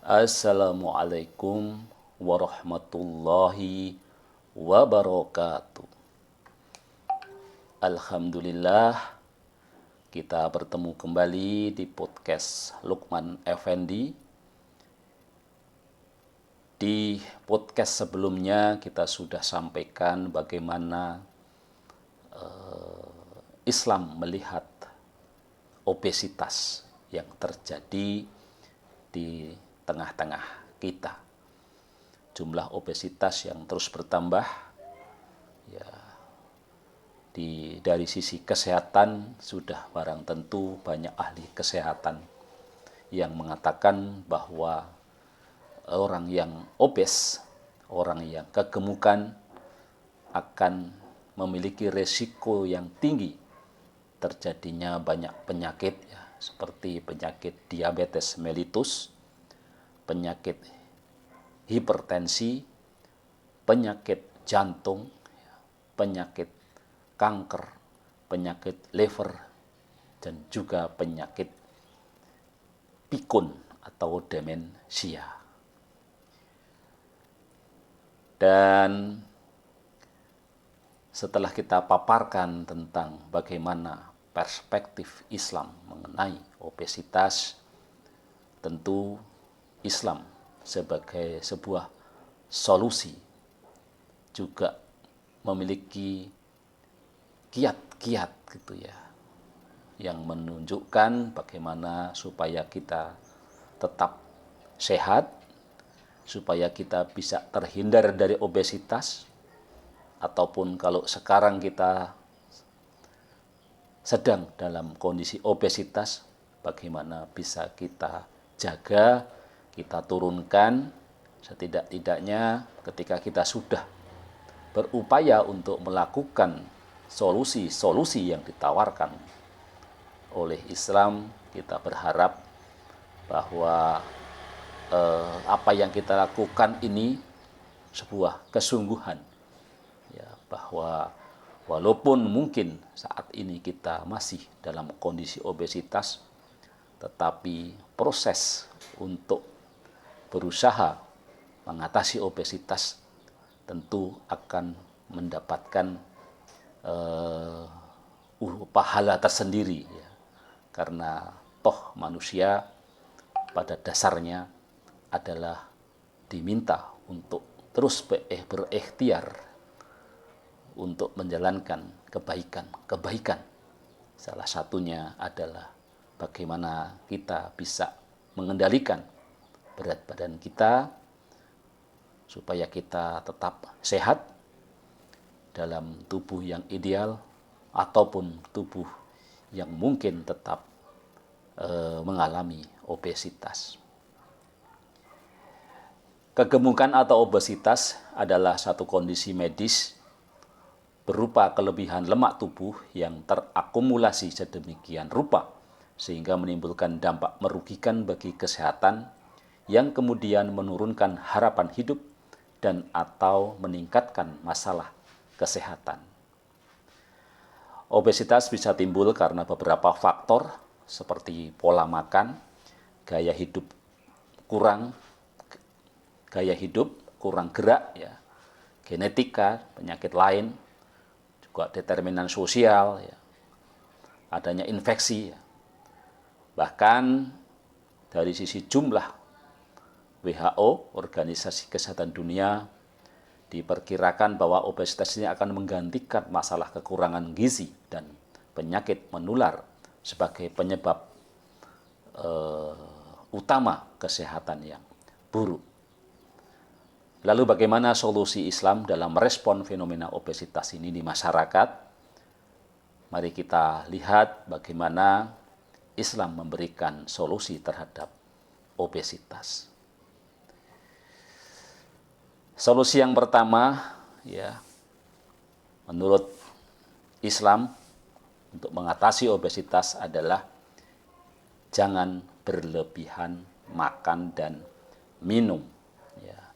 Assalamualaikum warahmatullahi wabarakatuh. Alhamdulillah, kita bertemu kembali di podcast Lukman Effendi. Di podcast sebelumnya kita sudah sampaikan bagaimana Islam melihat obesitas yang terjadi di tengah-tengah kita. Jumlah obesitas yang terus bertambah, ya, dari sisi kesehatan sudah barang tentu banyak ahli kesehatan yang mengatakan bahwa orang yang obes, orang yang kegemukan akan memiliki resiko yang tinggi terjadinya banyak penyakit, ya, seperti penyakit diabetes mellitus, penyakit hipertensi, penyakit jantung, penyakit kanker, penyakit liver, dan juga penyakit pikun atau demensia. Dan setelah kita paparkan tentang bagaimana perspektif Islam mengenai obesitas, tentu Islam sebagai sebuah solusi juga memiliki kiat-kiat gitu ya, yang menunjukkan bagaimana supaya kita tetap sehat, supaya kita bisa terhindar dari obesitas, ataupun kalau sekarang kita sedang dalam kondisi obesitas, bagaimana bisa kita jaga, kita turunkan setidak-tidaknya ketika kita sudah berupaya untuk melakukan solusi-solusi yang ditawarkan oleh Islam. Kita berharap bahwa apa yang kita lakukan ini sebuah kesungguhan, ya, bahwa walaupun mungkin saat ini kita masih dalam kondisi obesitas, tetapi proses untuk berusaha mengatasi obesitas tentu akan mendapatkan pahala tersendiri, ya. Karena toh manusia pada dasarnya adalah diminta untuk terus berikhtiar untuk menjalankan kebaikan. Salah satunya adalah bagaimana kita bisa mengendalikan berat badan kita supaya kita tetap sehat dalam tubuh yang ideal ataupun tubuh yang mungkin tetap mengalami obesitas. Kegemukan atau obesitas adalah satu kondisi medis berupa kelebihan lemak tubuh yang terakumulasi sedemikian rupa sehingga menimbulkan dampak merugikan bagi kesehatan, yang kemudian menurunkan harapan hidup dan atau meningkatkan masalah kesehatan. Obesitas bisa timbul karena beberapa faktor seperti pola makan, gaya hidup kurang gerak, ya, genetika, penyakit lain, juga determinan sosial, ya, adanya infeksi, ya. Bahkan dari sisi jumlah, WHO, Organisasi Kesehatan Dunia, diperkirakan bahwa obesitas ini akan menggantikan masalah kekurangan gizi dan penyakit menular sebagai penyebab utama kesehatan yang buruk. Lalu bagaimana solusi Islam dalam merespon fenomena obesitas ini di masyarakat? Mari kita lihat bagaimana Islam memberikan solusi terhadap obesitas. Solusi yang pertama, ya, menurut Islam untuk mengatasi obesitas adalah jangan berlebihan makan dan minum. Ya.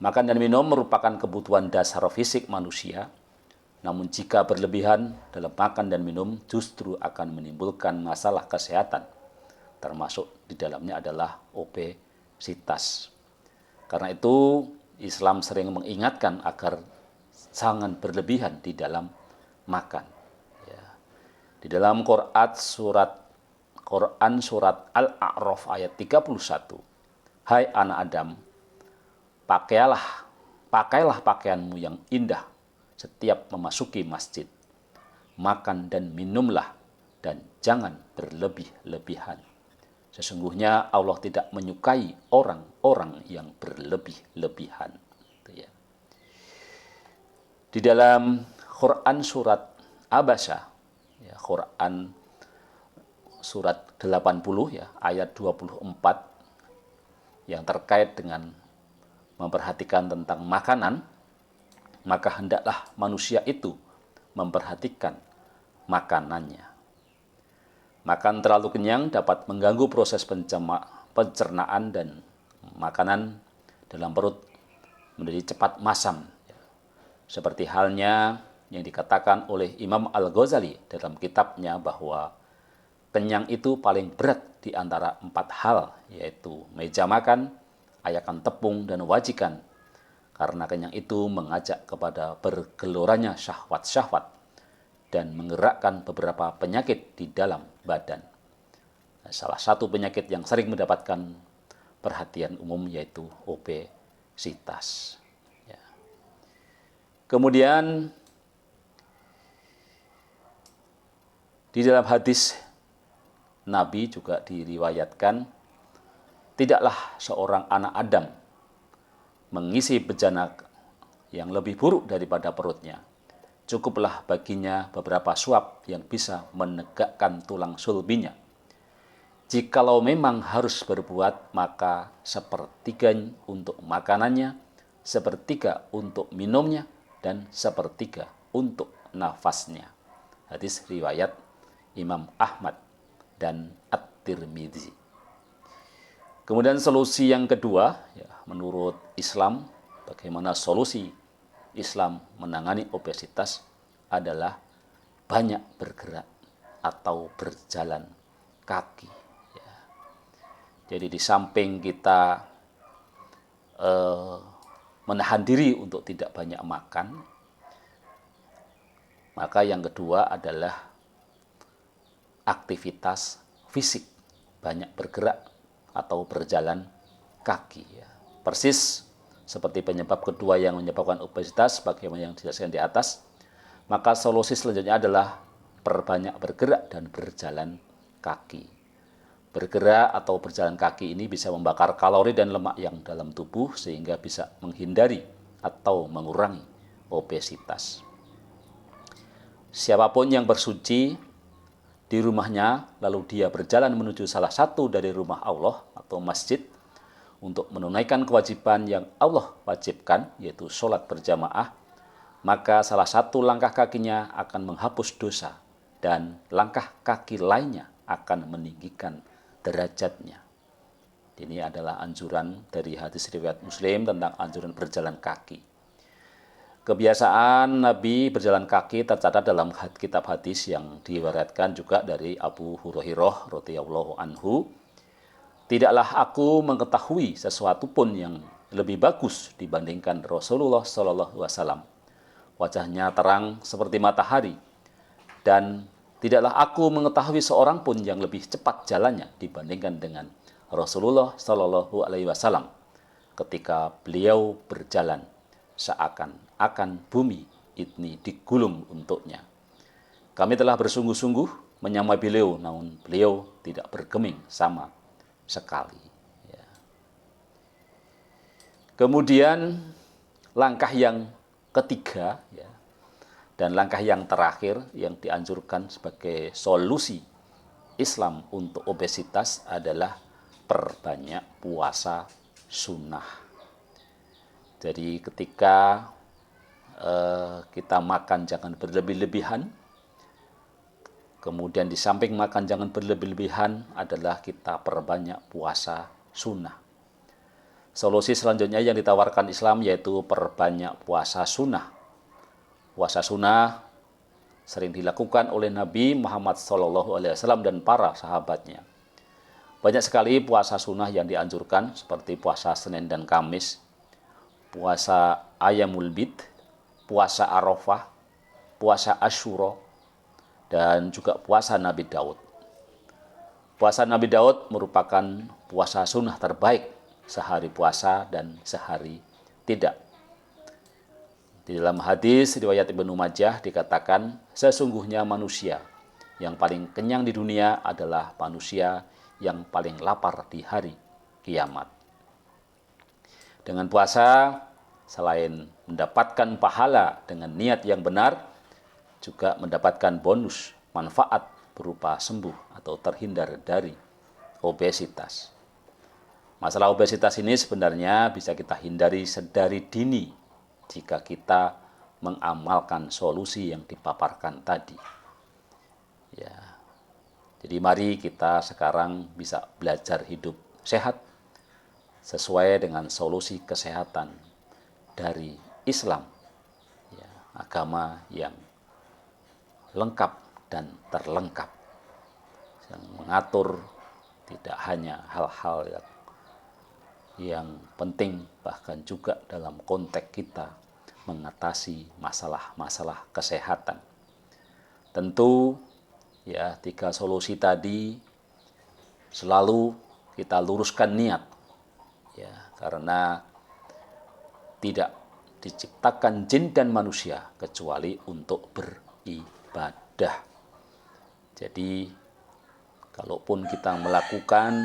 Makan dan minum merupakan kebutuhan dasar fisik manusia, namun jika berlebihan dalam makan dan minum justru akan menimbulkan masalah kesehatan, termasuk di dalamnya adalah obesitas. obesitas. Karena itu Islam sering mengingatkan agar jangan berlebihan di dalam makan. Ya. Di dalam Quran surat Al-A'raf ayat 31. Hai anak Adam, pakailah pakaianmu yang indah setiap memasuki masjid. Makan dan minumlah dan jangan berlebih-lebihan. Sesungguhnya Allah tidak menyukai orang-orang yang berlebih-lebihan. Di dalam Quran surat Abasa, ya, Quran surat 80 ya, ayat 24 yang terkait dengan memperhatikan tentang makanan, maka hendaklah manusia itu memperhatikan makanannya. Makan terlalu kenyang dapat mengganggu proses pencernaan dan makanan dalam perut menjadi cepat masam. Seperti halnya yang dikatakan oleh Imam Al-Ghazali dalam kitabnya bahwa kenyang itu paling berat di antara 4 hal, yaitu meja makan, ayakan tepung, dan wajikan. Karena kenyang itu mengajak kepada bergeloranya syahwat-syahwat dan menggerakkan beberapa penyakit di dalam badan. Salah satu penyakit yang sering mendapatkan perhatian umum yaitu obesitas. Ya. Kemudian di dalam hadis Nabi juga diriwayatkan, tidaklah seorang anak Adam mengisi bejana yang lebih buruk daripada perutnya. Cukuplah baginya beberapa suap yang bisa menegakkan tulang sulbinya. Jikalau memang harus berbuat, maka sepertiga untuk makanannya, sepertiga untuk minumnya, dan sepertiga untuk nafasnya. Hadis riwayat Imam Ahmad dan At-Tirmidzi. Kemudian solusi yang kedua, ya, menurut Islam, bagaimana solusi Islam menangani obesitas adalah banyak bergerak atau berjalan kaki. Ya. Jadi di samping kita menahan diri untuk tidak banyak makan, maka yang kedua adalah aktivitas fisik, banyak bergerak atau berjalan kaki. Ya. Persis seperti penyebab kedua yang menyebabkan obesitas, bagaimana yang dijelaskan di atas, maka solusi selanjutnya adalah perbanyak bergerak dan berjalan kaki. Bergerak atau berjalan kaki ini bisa membakar kalori dan lemak yang dalam tubuh sehingga bisa menghindari atau mengurangi obesitas. Siapapun yang bersuci di rumahnya, lalu dia berjalan menuju salah satu dari rumah Allah atau masjid untuk menunaikan kewajiban yang Allah wajibkan, yaitu sholat berjamaah, maka salah satu langkah kakinya akan menghapus dosa dan langkah kaki lainnya akan meninggikan derajatnya. Ini adalah anjuran dari hadis riwayat Muslim tentang anjuran berjalan kaki. Kebiasaan Nabi berjalan kaki tercatat dalam kitab hadis yang diriwayatkan juga dari Abu Hurairah radhiyallahu anhu. Tidaklah aku mengetahui sesuatu pun yang lebih bagus dibandingkan Rasulullah Shallallahu Alaihi Wasallam. Wajahnya terang seperti matahari, dan tidaklah aku mengetahui seorang pun yang lebih cepat jalannya dibandingkan dengan Rasulullah Shallallahu Alaihi Wasallam. Ketika beliau berjalan, seakan-akan bumi ini digulung untuknya. Kami telah bersungguh-sungguh menyamai beliau, namun beliau tidak bergeming sama sekali. Ya. Kemudian langkah yang ketiga, ya, dan langkah yang terakhir yang dianjurkan sebagai solusi Islam untuk obesitas adalah perbanyak puasa sunnah. Jadi ketika kita makan jangan berlebih-lebihan, kemudian di samping makan jangan berlebih-lebihan adalah kita perbanyak puasa sunnah. Solusi selanjutnya yang ditawarkan Islam yaitu perbanyak puasa sunnah. Puasa sunnah sering dilakukan oleh Nabi Muhammad SAW dan para sahabatnya. Banyak sekali puasa sunnah yang dianjurkan seperti puasa Senin dan Kamis, puasa Ayamul Bid, puasa Arafah, puasa Asyura, dan juga puasa Nabi Daud. Puasa Nabi Daud merupakan puasa sunnah terbaik, sehari puasa dan sehari tidak. Di dalam hadis riwayat Ibnu Majah dikatakan, sesungguhnya manusia yang paling kenyang di dunia adalah manusia yang paling lapar di hari kiamat. Dengan puasa, selain mendapatkan pahala dengan niat yang benar, juga mendapatkan bonus manfaat berupa sembuh atau terhindar dari obesitas. Masalah obesitas ini sebenarnya bisa kita hindari sedari dini jika kita mengamalkan solusi yang dipaparkan tadi. Ya. Jadi mari kita sekarang bisa belajar hidup sehat sesuai dengan solusi kesehatan dari Islam, ya, agama yang lengkap dan terlengkap, yang mengatur tidak hanya hal-hal yang penting, bahkan juga dalam konteks kita mengatasi masalah-masalah kesehatan. Tentu ya, 3 solusi tadi selalu kita luruskan niat, ya, karena tidak diciptakan jin dan manusia kecuali untuk beribadah. Jadi kalaupun kita melakukan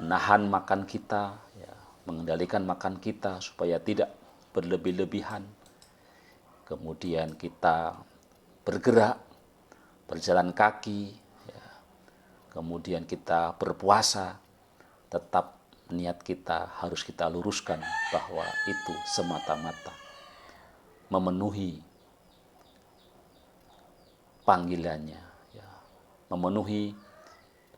menahan makan kita, ya, mengendalikan makan kita supaya tidak berlebih-lebihan, kemudian kita bergerak, berjalan kaki, ya, kemudian kita berpuasa, tetap niat kita harus kita luruskan bahwa itu semata-mata memenuhi panggilannya, ya, memenuhi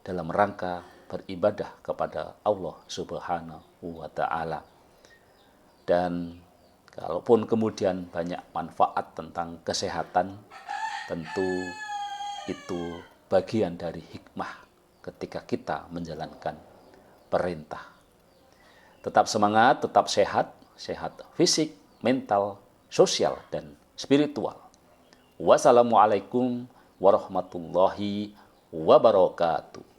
dalam rangka beribadah kepada Allah Subhanahu wa Ta'ala. Dan kalaupun kemudian banyak manfaat tentang kesehatan, tentu itu bagian dari hikmah ketika kita menjalankan perintah. Tetap semangat, tetap sehat, sehat fisik, mental, sosial, dan spiritual. Wassalamualaikum warahmatullahi wabarakatuh.